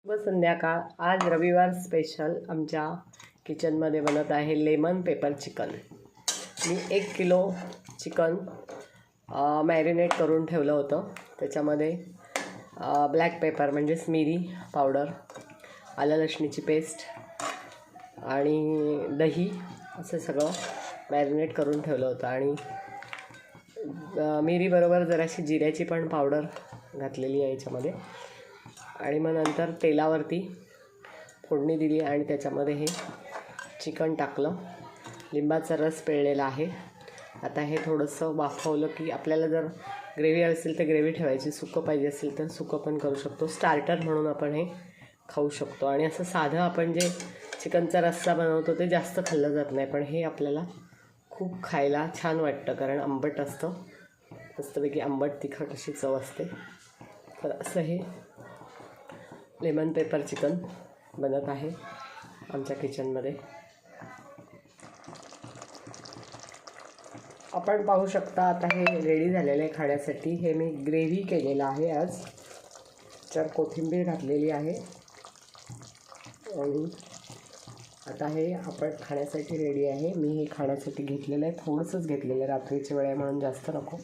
शुभ संध्याकाळ. आज रविवार स्पेशल आमच्या किचनमध्ये बनत आहे लेमन पेपर चिकन. मी 1 किलो चिकन मॅरिनेट करून ठेवलं होतं. त्याच्यामध्ये ब्लॅक पेपर म्हणजेच मिरी पावडर, आलं लसणीची पेस्ट आणि दही असं सगळं मॅरिनेट करून ठेवलं होतं. आणि मिरीबरोबर जराशी जिऱ्याची पण पावडर घातलेली आहे याच्यामध्ये. आणि मग नंतर तेलावरती फोडणी दिली आणि त्याच्यामध्ये हे चिकन टाकलं. लिंबाचा रस पिळलेला आहे. आता हे थोडंसं वाफवलं की आपल्याला जर ग्रेव्ही असेल तर ग्रेव्ही ठेवायची, सुकं पाहिजे असेल तर सुकं पण करू शकतो. स्टार्टर म्हणून आपण हे खाऊ शकतो. आणि असं साधं आपण जे चिकनचा रस्सा बनवतो ते जास्त खाल्लं जात नाही, पण हे आपल्याला खूप खायला छान वाटतं कारण आंबट असतं. मस्तपैकी आंबट तिखट अशी चव असते. तर असं हे लेमन पेपर चिकन बनत आहे आमच्या किचनमध्ये. आपण पाहू शकता आता हे रेडी झालेलं आहे खाण्यासाठी. हे मी ग्रेव्ही केलेलं आहे आज. त्याच्यावर कोथिंबीर घातलेली आहे आणि आता हे आपण खाण्यासाठी रेडी आहे. मी हे खाण्यासाठी घेतलेलं आहे, थोडंसंच घेतलेलं आहे, रात्रीच्या वेळे म्हणून जास्त नको.